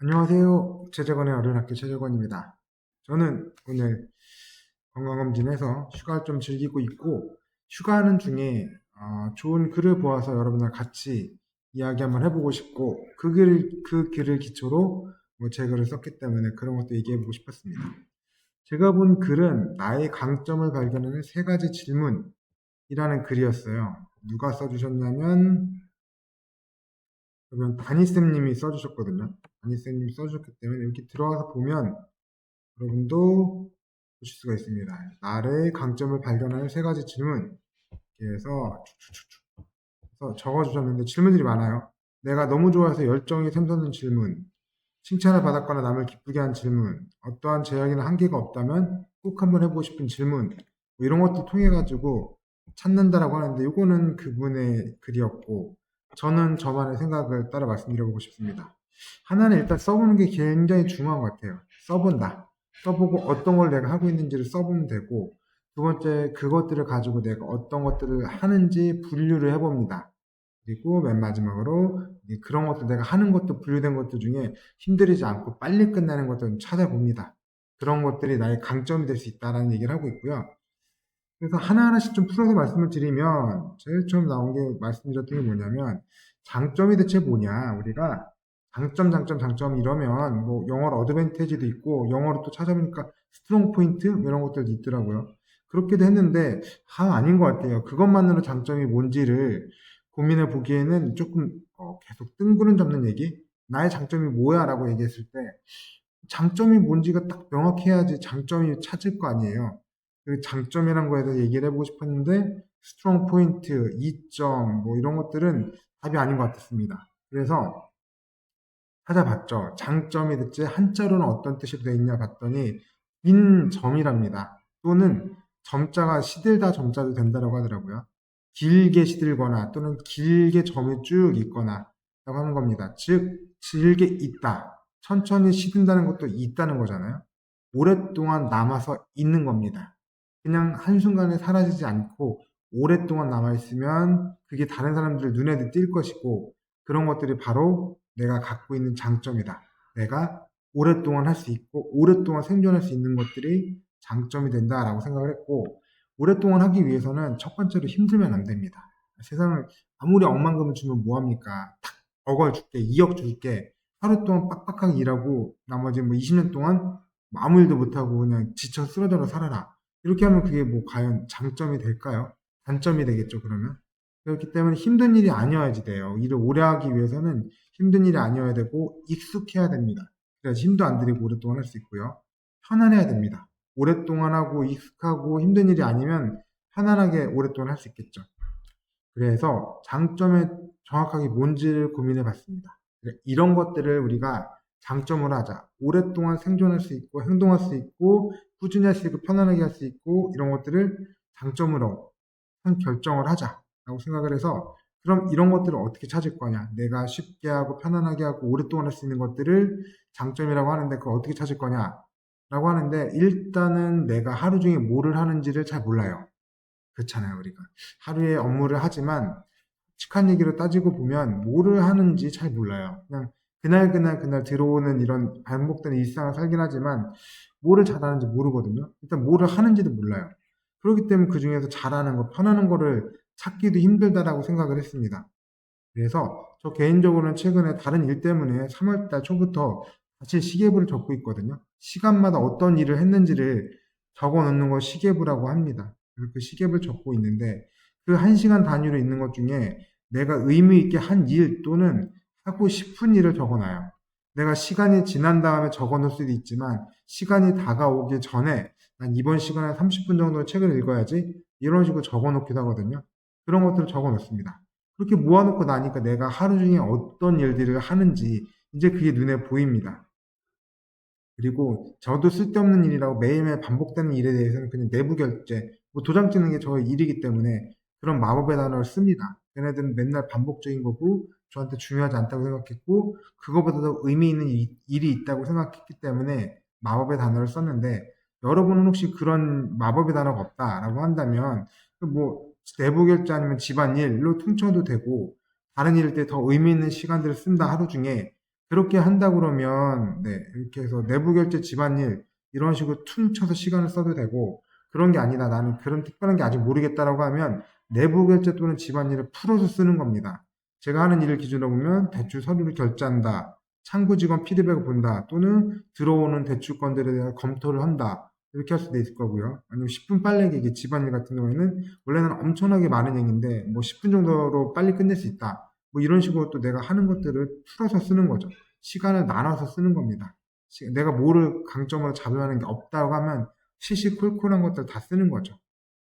안녕하세요. 최재건의 어린학교 최재건입니다. 저는 오늘 건강검진에서 휴가를 좀 즐기고 있고, 휴가하는 중에 좋은 글을 보아서 여러분과 같이 이야기 한번 해보고 싶고, 그 글을 기초로 제 글을 썼기 때문에 그런 것도 얘기해보고 싶었습니다. 제가 본 글은 나의 강점을 발견하는 세 가지 질문이라는 글이었어요. 누가 써주셨냐면, 여러분 다니쌤님이 써주셨거든요. 다니쌤님이 써주셨기 때문에 여기 들어와서 보면 여러분도 보실 수가 있습니다. 나의 강점을 발견하는 세 가지 질문. 그래서 적어주셨는데 질문들이 많아요. 내가 너무 좋아해서 열정이 샘솟는 질문. 칭찬을 받았거나 남을 기쁘게 한 질문. 어떠한 제약이나 한계가 없다면 꼭 한번 해보고 싶은 질문. 뭐 이런 것들 통해 가지고 찾는다라고 하는데 이거는 그분의 글이었고 저는 저만의 생각을 따라 말씀드려보고 싶습니다. 하나는 일단 써보는 게 굉장히 중요한 것 같아요. 써본다. 써보고 어떤 걸 내가 하고 있는지를 써보면 되고 두 번째 그것들을 가지고 내가 어떤 것들을 하는지 분류를 해봅니다. 그리고 맨 마지막으로 그런 것도 내가 하는 것도 분류된 것들 중에 힘들이지 않고 빨리 끝나는 것들을 찾아봅니다. 그런 것들이 나의 강점이 될 수 있다라는 얘기를 하고 있고요. 그래서 하나하나씩 좀 풀어서 말씀을 드리면 제일 처음 나온 게 말씀드렸던 게 뭐냐면 장점이 대체 뭐냐 우리가 장점 이러면 뭐 영어로 어드밴티지도 있고 영어로 또 찾아보니까 스트롱 포인트 이런 것들도 있더라고요. 그렇게도 했는데 아닌 것 같아요. 그것만으로 장점이 뭔지를 고민해 보기에는 조금 계속 뜬구름 잡는 얘기 나의 장점이 뭐야 라고 얘기했을 때 장점이 뭔지가 딱 명확해야지 장점이 찾을 거 아니에요. 그 장점이란 거에 대해서 얘기를 해보고 싶었는데 스트롱 포인트, 이점 뭐 이런 것들은 답이 아닌 것 같았습니다. 그래서 찾아봤죠. 장점이 대체 한자로는 어떤 뜻이 되어 있냐 봤더니 긴 점이랍니다. 또는 점자가 시들다 점자도 된다고 하더라고요. 길게 시들거나 또는 길게 점이 쭉 있거나 라고 하는 겁니다. 즉 길게 있다. 천천히 시든다는 것도 있다는 거잖아요. 오랫동안 남아서 있는 겁니다. 그냥 한순간에 사라지지 않고 오랫동안 남아있으면 그게 다른 사람들 눈에 띌 것이고 그런 것들이 바로 내가 갖고 있는 장점이다. 내가 오랫동안 할 수 있고 오랫동안 생존할 수 있는 것들이 장점이 된다라고 생각을 했고 오랫동안 하기 위해서는 첫 번째로 힘들면 안 됩니다. 세상을 아무리 억만금을 주면 뭐합니까? 탁 억을 줄게, 2억 줄게. 하루 동안 빡빡하게 일하고 나머지 뭐 20년 동안 아무 일도 못하고 그냥 지쳐 쓰러져라 살아라. 이렇게 하면 그게 뭐 과연 장점이 될까요? 단점이 되겠죠, 그러면? 그렇기 때문에 힘든 일이 아니어야지 돼요. 일을 오래 하기 위해서는 힘든 일이 아니어야 되고 익숙해야 됩니다. 그래서 힘도 안 들이고 오랫동안 할 수 있고요. 편안해야 됩니다. 오랫동안 하고 익숙하고 힘든 일이 아니면 편안하게 오랫동안 할 수 있겠죠. 그래서 장점이 정확하게 뭔지를 고민해 봤습니다. 이런 것들을 우리가 장점으로 하자. 오랫동안 생존할 수 있고, 행동할 수 있고, 꾸준히 할 수 있고, 편안하게 할 수 있고, 이런 것들을 장점으로 한 결정을 하자라고 생각을 해서, 그럼 이런 것들을 어떻게 찾을 거냐? 내가 쉽게 하고, 편안하게 하고, 오랫동안 할 수 있는 것들을 장점이라고 하는데, 그걸 어떻게 찾을 거냐? 라고 하는데, 일단은 내가 하루 중에 뭐를 하는지를 잘 몰라요. 그렇잖아요, 우리가. 하루에 업무를 하지만, 솔직한 얘기로 따지고 보면, 뭐를 하는지 잘 몰라요. 그냥, 그날 들어오는 이런 반복되는 일상을 살긴 하지만, 뭐를 잘하는지 모르거든요. 일단 뭐를 하는지도 몰라요. 그렇기 때문에 그 중에서 잘하는 거, 편하는 거를 찾기도 힘들다라고 생각을 했습니다. 그래서 저 개인적으로는 최근에 다른 일 때문에 3월달 초부터 다시 시계부를 적고 있거든요. 시간마다 어떤 일을 했는지를 적어 놓는 걸 시계부라고 합니다. 그래서 그 시계부를 적고 있는데 그 1시간 단위로 있는 것 중에 내가 의미 있게 한 일 또는 하고 싶은 일을 적어 놔요. 내가 시간이 지난 다음에 적어 놓을 수도 있지만 시간이 다가오기 전에 난 이번 시간에 30분 정도 책을 읽어야지 이런 식으로 적어 놓기도 하거든요. 그런 것들을 적어 놓습니다. 그렇게 모아놓고 나니까 내가 하루 중에 어떤 일들을 하는지 이제 그게 눈에 보입니다. 그리고 저도 쓸데없는 일이라고 매일매일 반복되는 일에 대해서는 그냥 내부 결제, 뭐 도장 찍는 게 저의 일이기 때문에 그런 마법의 단어를 씁니다. 걔네들은 맨날 반복적인 거고 저한테 중요하지 않다고 생각했고 그거보다 더 의미 있는 일이 있다고 생각했기 때문에 마법의 단어를 썼는데 여러분은 혹시 그런 마법의 단어가 없다라고 한다면 뭐 내부 결제 아니면 집안일로 퉁쳐도 되고 다른 일일 때 더 의미 있는 시간들을 쓴다 하루 중에 그렇게 한다 그러면, 네, 이렇게 해서 내부 결제 집안일, 이런 식으로 퉁쳐서 시간을 써도 되고, 그런 게 아니다. 나는 그런 특별한 게 아직 모르겠다라고 하면, 내부 결제 또는 집안일을 풀어서 쓰는 겁니다. 제가 하는 일을 기준으로 보면, 대출 서류를 결제한다, 창구 직원 피드백을 본다, 또는 들어오는 대출건들에 대한 검토를 한다. 이렇게 할 수도 있을 거고요. 아니면 10분 빨래 개기 집안일 같은 경우에는 원래는 엄청나게 많은 얘기인데 뭐 10분 정도로 빨리 끝낼 수 있다. 뭐 이런 식으로 또 내가 하는 것들을 풀어서 쓰는 거죠. 시간을 나눠서 쓰는 겁니다. 내가 뭐를 강점으로 잡으려는 게 없다고 하면 시시콜콜한 것들 다 쓰는 거죠.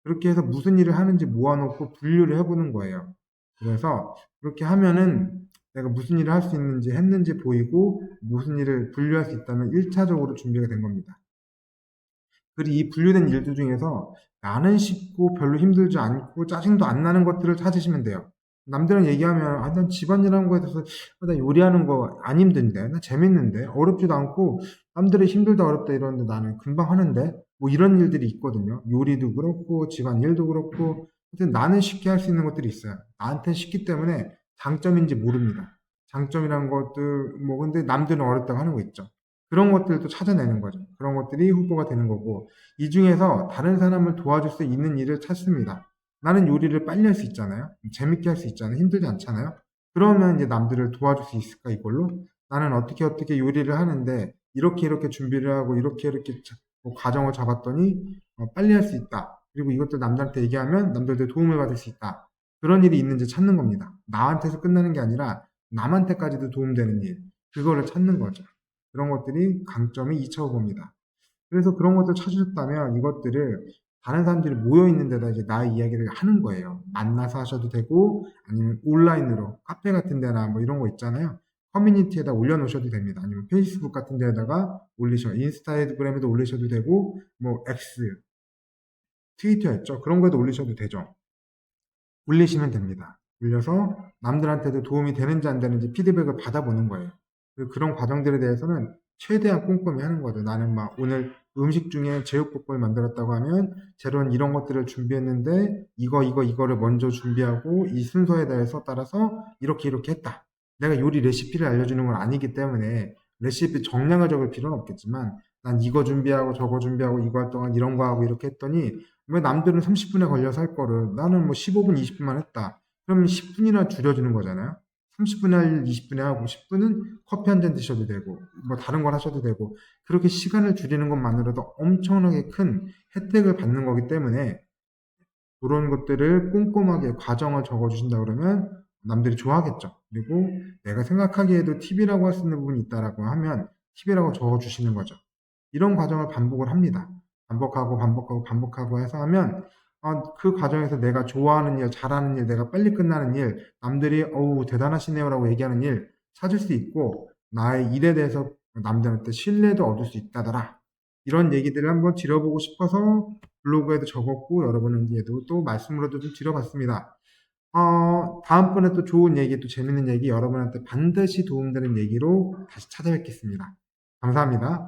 그렇게 해서 무슨 일을 하는지 모아놓고 분류를 해보는 거예요. 그래서 그렇게 하면은 내가 무슨 일을 할 수 있는지 했는지 보이고 무슨 일을 분류할 수 있다면 1차적으로 준비가 된 겁니다. 그리고 이 분류된 일들 중에서 나는 쉽고 별로 힘들지 않고 짜증도 안 나는 것들을 찾으시면 돼요. 남들은 얘기하면 난 집안일하는 거에 대해서 나 요리하는 거 안 힘든데 나 재밌는데 어렵지도 않고 남들이 힘들다 어렵다 이러는데 나는 금방 하는데 뭐 이런 일들이 있거든요. 요리도 그렇고 집안일도 그렇고 하여튼 나는 쉽게 할 수 있는 것들이 있어요. 나한테 쉽기 때문에 장점인지 모릅니다. 장점이란 것들 뭐 근데 남들은 어렵다고 하는 거 있죠. 그런 것들도 찾아내는 거죠. 그런 것들이 후보가 되는 거고, 이 중에서 다른 사람을 도와줄 수 있는 일을 찾습니다. 나는 요리를 빨리 할 수 있잖아요. 재밌게 할 수 있잖아요. 힘들지 않잖아요. 그러면 이제 남들을 도와줄 수 있을까, 이걸로? 나는 어떻게 요리를 하는데, 이렇게 준비를 하고, 이렇게 뭐 과정을 잡았더니, 빨리 할 수 있다. 그리고 이것도 남들한테 얘기하면 남들한테 도움을 받을 수 있다. 그런 일이 있는지 찾는 겁니다. 나한테서 끝나는 게 아니라, 남한테까지도 도움되는 일. 그거를 찾는 거죠. 그런 것들이 강점이 2차 후보입니다. 그래서 그런 것들 찾으셨다면 이것들을 다른 사람들이 모여 있는 데다 이제 나의 이야기를 하는 거예요. 만나서 하셔도 되고 아니면 온라인으로 카페 같은 데나 뭐 이런 거 있잖아요. 커뮤니티에다 올려놓으셔도 됩니다. 아니면 페이스북 같은 데다가 인스타그램에도 올리셔도 되고 뭐 X, 트위터였죠. 그런 거에도 올리셔도 되죠. 올리시면 됩니다. 올려서 남들한테도 도움이 되는지 안 되는지 피드백을 받아보는 거예요. 그리고 그런 과정들에 대해서는 최대한 꼼꼼히 하는 거죠. 나는 막 오늘 음식 중에 제육볶음을 만들었다고 하면 재료는 이런 것들을 준비했는데 이거를 먼저 준비하고 이 순서에 대해서 따라서 이렇게 했다. 내가 요리 레시피를 알려주는 건 아니기 때문에 레시피 정량을 적을 필요는 없겠지만 난 이거 준비하고 저거 준비하고 이거 할 동안 이런 거 하고 이렇게 했더니 왜 남들은 30분에 걸려서 할 거를 나는 뭐 15분, 20분만 했다. 그럼 10분이나 줄여주는 거잖아요. 30분에 할 일 20분에 하고 10분은 커피 한 잔 드셔도 되고 뭐 다른 걸 하셔도 되고 그렇게 시간을 줄이는 것만으로도 엄청나게 큰 혜택을 받는 거기 때문에 그런 것들을 꼼꼼하게 과정을 적어주신다 그러면 남들이 좋아하겠죠. 그리고 내가 생각하기에도 팁이라고 할 수 있는 부분이 있다라고 하면 팁이라고 적어주시는 거죠. 이런 과정을 반복을 합니다. 반복하고 해서 하면 그 과정에서 내가 좋아하는 일, 잘하는 일, 내가 빨리 끝나는 일, 남들이 어우 대단하시네요라고 얘기하는 일 찾을 수 있고 나의 일에 대해서 남들한테 신뢰도 얻을 수 있다더라. 이런 얘기들을 한번 드려보고 싶어서 블로그에도 적었고 여러분에게도 또 말씀으로도 좀 드려봤습니다. 다음번에 또 좋은 얘기, 또 재밌는 얘기 여러분한테 반드시 도움되는 얘기로 다시 찾아뵙겠습니다. 감사합니다.